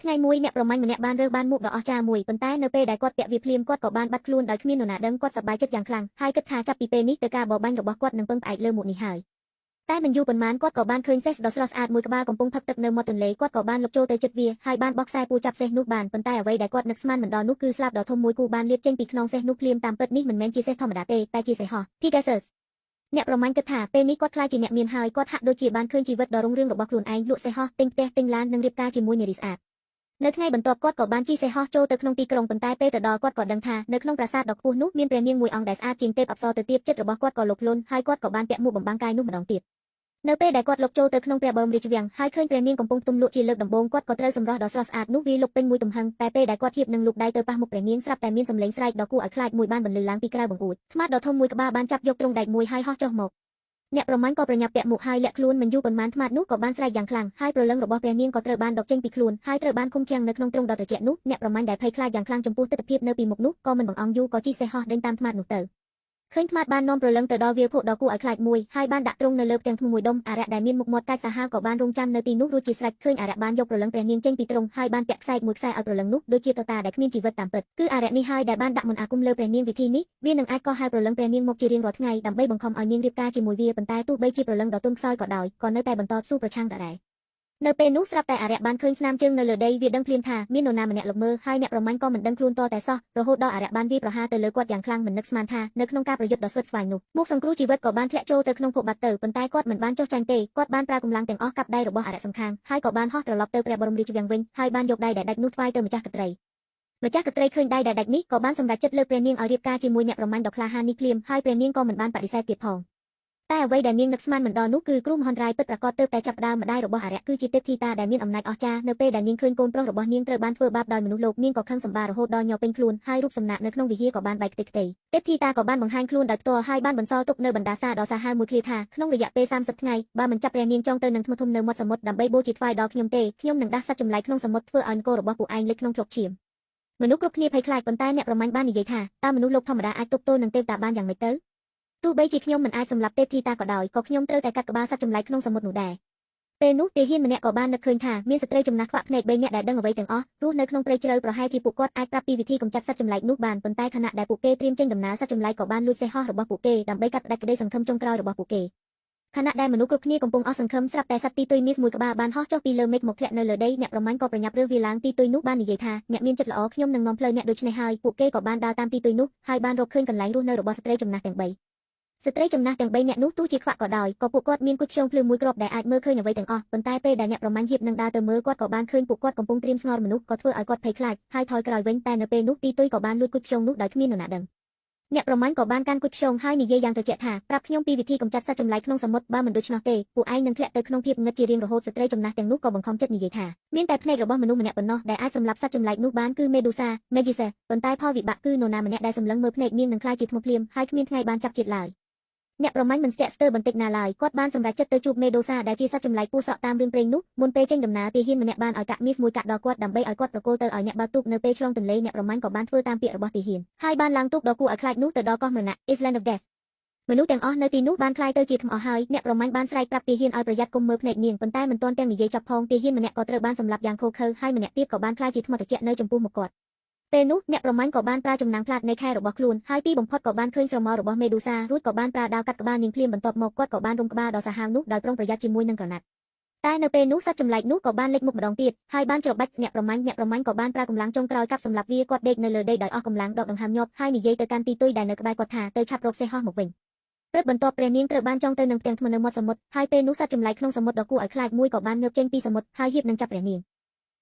ថ្ងៃមួយអ្នកប្រមាញ់ម្នាក់បានរើសបានមុខដ៏អស្ចារ្យមួយប៉ុន្តែនៅពេលដែលគាត់ពាក់វាភ្លាមគាត់ក៏បានបាត់ខ្លួនដោយគ្មាននរណាដឹងគាត់សប្បាយចិត្តយ៉ាងខ្លាំងហើយគិតថាចាប់ពីពេលនេះទៅការបរបាញ់របស់គាត់នឹងពឹងផ្អែកលើមុខនេះហើយតែមិនយូរប៉ុន្មានគាត់ក៏បានឃើញសេះដ៏ស្រស់ស្អាតមួយក្បាលកំពុងផឹកទឹកនៅមាត់ទន្លេគាត់ក៏បានលុកចូលទៅជិតវាហើយបានបោះខ្សែពូចាប់សេះនោះបានប៉ុន្តែអ្វីដែលគាត់នឹកស្មានមិនដល់នោះគឺស្លាបដ៏ធំមួយគូបានលាតចេញពីខ្នងសេះនោះភ្លាមតាមពិតនេះមិនមែនជាសេះធម្មតាទេតែជាសេះហោះ Pegasus អ្នកប្រមាញ់គិតថាពេលនេះគាត់ខ្លាចជាអ្នកមានហើយគាត់ហាក់ដូចជាបានឃើញជីវិតដ៏រុងរឿងរបស់ខ្លួនឯងលក់សេះហោះទិញផ្ទះទិញឡាននិងរៀបការជាមួយនារីស្អាតនៅថ្ងៃបន្ទាប់គាត់ក៏បានជិះសេះហោះចូលទៅក្នុងទីក្រុងប៉ុន្តែពេលទៅដល់គាត់ក៏ដឹងថានៅក្នុងប្រាសាទដ៏ខ្ពស់នោះមានព្រះនាងមួយអង្គដែលស្អាតជាងទេពអប្សរទៅទៀតចិត្តរបស់គាត់ក៏លុកលន់ហើយគាត់ក៏បានពាក់មួកបំបាំងកាយនោះម្ដងទៀតនៅពេលដែលគាត់លុកចូលទៅក្នុងព្រះបរមរាជវាំងហើយឃើញព្រះនាងកំពុងផ្ទុំលក់ជាលើកដំបូងគាត់ក៏ត្រូវសម្រស់ដ៏ស្រស់ស្អាតនោះវាលុកពេញមួយទំហឹងតែពេលដែលគាត់ហៀបនឹងលូកដៃទៅប៉ះមុខព្រះនាងស្រាប់តែមានសំឡេងស្រែកដ៏គួរឲ្យខ្លាចមួយបានបន្លឺឡើងពីក្រៅបង្អួចខ្មាស់ដ៏ធំមួយក្បាលបានចាប់យកទ្រង់ដែកមួយហើយហោះចុះមកអ្នកប្រមាញ់ក៏ប្រញាប់ពាក់មួកហើយលាក់ខ្លួនមិនយូរប៉ុន្មានខ្មាស់នោះក៏បានស្រែកយ៉ាងខ្លាំងហើយព្រលឹងរបស់ព្រះនាងក៏ត្រូវបានដកចេញពីខ្លួនហើយត្រូវបានឃុំឃាំងនៅក្នុងទ្រង់ដ៏ត្រជាក់នោះអ្នកប្រមាញ់ដែលភ័យខ្លាចយ៉ាងខ្លាំងចំពោះទិដ្ឋភាពនៅពីមុខនោះក៏មិនបង្អង់យូរក៏ជិះសេះហោះដេញតាមខ្មាស់នោះទៅឃើញខ្មាស់បាននាំព្រលឹងទៅដល់វាលភក់ដ៏គួរឲ្យខ្លាចមួយហើយបានដាក់ទ្រង់នៅលើផ្ទាំងធ្នង់មួយដុំអារក្សដែលមានមុខមាត់កាចសាហាវក៏បានរងចាំនៅទីនោះរួចជាស្រេចឃើញអារក្សបានយកព្រលឹងព្រះនាងចេញពីទ្រង់ហើយបានពាក់ខ្សែមួយខ្សែឲ្យព្រលឹងនោះដូចជាតតាដែលគ្មានជីវិតតាមពិតគឺអារក្សនេះហើយដែលបានដាក់មន្តអាគមលើព្រះនាងវិធីនេះវានឹងអាចកោះហៅព្រលឹងព្រះនាងមកជារៀងរាល់ថ្ងៃដើម្បីបង្ខំឲ្យនាងរៀបការជាមួយវាប៉ុន្តែទោះបីជាព្រលឹងដ៏ទន់ខ្សោយក៏ដោយក៏នៅតែបន្តស៊ូប្រឆាំងដដែលនៅពេលនោះស្រាប់តែអារក្សបានឃើញស្នាមជើងនៅលើដីវាដឹងភ្លាមថាមាននរណាម្នាក់លបមើលហើយអ្នកប្រមាញ់ក៏មិនដឹងខ្លួនតតែសោះរហូតដល់អារក្សបានវាយប្រហារទៅលើគាត់យ៉ាងខ្លាំងមិននឹកស្មានថានៅក្នុងការប្រយុទ្ធដ៏ស្វិតស្វាញនោះមុខសង្គ្រោះជីវិតក៏បានធ្លាក់ចូលទៅក្នុងភពបាត់ទៅប៉ុន្តែគាត់មិនបានចុះចាញ់ទេគាត់បានប្រើកម្លាំងទាំងអស់កាប់ដៃរបស់អារក្សសំខាងហើយក៏បានហោះត្រឡប់ទៅព្រះបរមរាជវាំងវិញហើយបានយកដៃដែលដាច់នោះថ្វាយទៅម្ចាស់ក្ត្រីម្ចាស់ក្ត្រីឃើញដៃដែលដាច់នេះក៏បានសម្រេចចិត្តលើកព្រះនាងឲ្យរៀបការជាមួយអ្នកប្រមាញ់ដ៏ក្លាហាននេះភ្លាមហើយព្រះនាងក៏មិនបានបដិសេធទៀតផងតែអ្វីដែលនាងនឹកស្មានមិនដល់នោះគឺគ្រោះមហន្តរាយពិតប្រាកដទើបតែចាប់ផ្ដើមម្ដាយរបស់អារក្សគឺជាទេពធីតាដែលមានអំណាចអស្ចារ្យនៅពេលដែលនាងឃើញកូនប្រុសរបស់នាងត្រូវបានធ្វើបាបដោយមនុស្សលោកនាងក៏ខឹងសម្បាររហូតដល់ញ័រពេញខ្លួនហើយរូបសំណាកនៅក្នុងវិហារក៏បានបែកខ្ទេចខ្ទីទេពធីតាក៏បានបង្ហាញខ្លួនដោយផ្ទាល់ហើយបានបន្សល់ទុកនៅបណ្ដាសាដ៏សាហាវមួយឃ្លាថាក្នុងរយៈពេល30ថ្ងៃបើមិនចាប់ព្រះនាងចងទៅនឹងធ្មធំនៅមាត់សមុទ្រដើម្បីបូជាថ្វាយដល់ខ្ញុំទេខ្ញុំនឹងដាស់សត្វចម្លែកក្នុងសមុទ្រធ្វើឲ្យនគររបស់ពួកឯងលេចក្នុងជ្រកឈាមមនុស្សគ្រប់គ្នាភ័យខ្លាចប៉ុន្តែអ្នកប្រមាញ់បាននិយាយថាតើមនុស្សលោកធម្មតាអាចទប់ទល់នឹងទេវតាបានយ៉ាងម៉េចទៅទោះបីជាខ្ញុំមិនអាចសម្លាប់ទេពធីតាក៏ដោយក៏ខ្ញុំត្រូវតែកាត់ក្បាលសត្វចម្លែកក្នុងសមុទ្រនោះដែរពេលនោះទាហានម្នាក់ក៏បាននឹកឃើញថាមានស្ត្រីចំណាស់ខ្វាក់ភ្នែក3នាក់ដែលដឹងអ្វីទាំងអស់រស់នៅក្នុងព្រៃជ្រៅប្រហែលជាពួកគាត់អាចប្រាប់ពីវិធីកម្ចាត់សត្វចម្លែកនោះបានប៉ុន្តែខណៈដែលពួកគេត្រៀមចេញដំណើរសត្វចម្លែកក៏បានលួចសេះហោះរបស់ពួកគេដើម្បីកាត់ផ្តាច់ក្តីសង្ឃឹមចុងក្រោយរបស់ពួកគេខណៈដែលមនុស្សគ្រប់គ្នាកំពុងអស់សង្ឃឹមស្រាប់តែសត្វទីទុយមាសមួយក្បាលបានហោះចុះពីលើមេឃមកធ្លាក់នៅលើដីអ្នកប្រមាញ់ក៏ប្រញាប់រើសវាឡើងទីទុយនោះបាននិយាយថាអ្នកមានចិត្តល្អខ្ញុំនឹងនាំផ្លូវអ្នកដូច្នេះហើយពួកគេក៏បានដើរតាមទីទុយនោះហើយបានរកឃើញកន្លែងរស់នៅរបស់ស្ត្រីចំណាស់ទាំង3ស្ត្រីចំណាស់ទាំង3នាក់នោះទោះជាខ្វាក់ក៏ដោយក៏ពួកគាត់មានគុជខ្យងភ្លឺមួយគ្រាប់ដែលអាចមើលឃើញអ្វីទាំងអស់ប៉ុន្តែពេលដែលអ្នកប្រមាញ់ហៀបនឹងដើរទៅមើលគាត់ក៏បានឃើញពួកគាត់កំពុងត្រៀមស្ងោរមនុស្សក៏ធ្វើឲ្យគាត់ភ័យខ្លាចហើយថយក្រោយវិញតែនៅពេលនោះទីទុយក៏បានលួចគុជខ្យងនោះដោយគ្មាននរណាដឹងអ្នកប្រមាញ់ក៏បានកាន់គុជខ្យងហើយនិយាយយ៉ាងត្រជាក់ថាប្រាប់ខ្ញុំពីវិធីកម្ចាត់សត្វចម្លែកក្នុងសមុទ្របើមិនដូច្នោះទេពួកឯងនឹងធ្លាក់ទៅក្នុងភាពងឹតជារៀងរហូតស្ត្រីចំណាស់ទាំងនោះក៏បង្ខំចិត្តនិយាយថាមានតែភ្នែករបស់មនុស្សម្នាក់ប៉ុណ្ណោះដែលអាចសម្លាប់សត្វចម្លែកនោះបានគឺមេឌូសា Medusa ប៉ុន្តែផលវិបាកគឺនរណាម្នាក់ដែលសម្លឹងមើលភ្នែកនាងនឹងក្លាយជាថ្មភ្លាមហើយគ្មានថ្ងៃបានចាប់ជាតិឡើយអ្នកប្រមាញ់មិនស្ទាក់ស្ទើរបន្តិចណាឡើយគាត់បានសម្រេចចិត្តទៅជួបមេដូសាដែលជាសត្វចម្លែកពូសក់តាមរឿងព្រេងនោះមុនពេលចេញដំណើរទាហានម្នាក់បានឲ្យកាក់មាសមួយកាក់ដល់គាត់ដើម្បីឲ្យគាត់ប្រគល់ទៅឲ្យអ្នកបើកទូកនៅពេលឆ្លងទន្លេអ្នកប្រមាញ់ក៏បានធ្វើតាមពាក្យរបស់ទាហានហើយបានឡើងទូកដ៏គួរឲ្យខ្លាចនោះទៅដល់កោះមរណៈ Island of Death មនុស្សទាំងអស់នៅទីនោះបានខ្លាយទៅជាថ្មអស់ហើយអ្នកប្រមាញ់បានស្រែកប្រាប់ទាហានឲ្យប្រយ័ត្នកុំមើលភ្នែកនាងប៉ុន្តែមិនទាន់ទាំងនិយាយចប់ផងទាហានម្នាក់ក៏ត្រូវបានសម្លាប់យ៉ាងឃោរឃៅហើយម្នាក់ទៀតក៏បានខ្លាយជាថ្មត្រជាក់នៅចំពោះមុខគាត់ពេលនោះអ្នកប្រមាញ់ក៏បានប្រើចំណាំងផ្លាតនៃខែរបស់ខ្លួនហើយទីបំផុតក៏បានឃើញស្រមោលរបស់មេឌូសារួចក៏បានប្រើដាវកាត់ក្បាលនាងភ្លាមបន្ទាប់មកគាត់ក៏បានរុំក្បាលដ៏សាហាវនោះដោយប្រុងប្រយ័ត្នជាមួយនឹងក្រណាត់តែនៅពេលនោះសត្វចម្លែកនោះក៏បានលេចមុខម្ដងទៀតហើយបានច្របាច់អ្នកប្រមាញ់ក៏បានប្រើកម្លាំងចុងក្រោយកាប់សម្លាប់វាគាត់ដេកនៅលើដីដោយអស់កម្លាំងដកដង្ហើមញាប់ហើយនិយាយទៅកាន់ទីទុយដែលនៅក្បែរគាត់ថាទៅឆាប់រកសេះហោះមកវិញព្រឹកបន្ទាប់ព្រះនាងត្រូវបានចងទៅនឹងផ្ទាំងធ្មនៅមាត់សមុទ្រហើយពេលនោះសត្វចម្លែកក្នុងសមុទ្រដ៏គួរឲ្យខ្លាចមួយក៏បានងើបចេញពីសមុទ្រហើយហៀបនឹងចាប់ព្រះនាង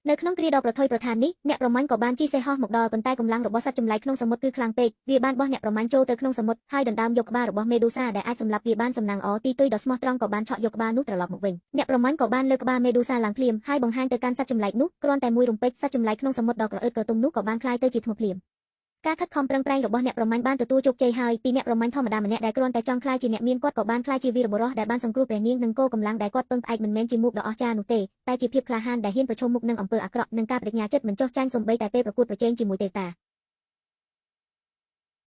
នៅក្នុងគ្រាដ៏ប្រថុយប្រថាននេះអ្នកប្រមាញ់ក៏បានជិះសេះហោះមកដល់ប៉ុន្តែកម្លាំងរបស់សត្វចម្លែកក្នុងសមុទ្រគឺខ្លាំងពេកវាបានបោះអ្នកប្រមាញ់ចូលទៅក្នុងសមុទ្រហើយដណ្ដើមយកក្បាលរបស់មេឌូសាដែលអាចសម្លាប់វាបានសំណាងល្អទីទុយដ៏ស្មោះត្រង់ក៏បានឆក់យកក្បាលនោះត្រឡប់មកវិញអ្នកប្រមាញ់ក៏បានលើកក្បាលមេឌូសាឡើងភ្លាមហើយបង្ហាញទៅកាន់សត្វចម្លែកនោះគ្រាន់តែមួយរំពេចសត្វចម្លែកក្នុងសមុទ្រដ៏ក្រអឺតក្រទុំនោះក៏បានคล้ายទៅជាថ្មភ្លាមការខិតខំប្រឹងប្រែងរបស់អ្នកប្រមាញ់បានទទួលជោគជ័យហើយពីអ្នកប្រមាញ់ធម្មតាម្នាក់ដែលគ្រាន់តែចង់คล้ายជាអ្នកមានគាត់ក៏បានคล้ายជាវីរបុរសដែលបានសង្គ្រោះព្រះនាងនិងគោកម្លាំងដែលគាត់ពឹងផ្អែកមិនមែនជាមុខដ៏អស្ចារ្យនោះទេតែជាភាពក្លាហានដែលហ៊ានប្រឈមមុខនឹងអំពើអាក្រក់និងការបដិញ្ញាចិត្តមិនចុះចាញ់សូម្បីតែពេលប្រកួតប្រជែងជាមួយទេវតា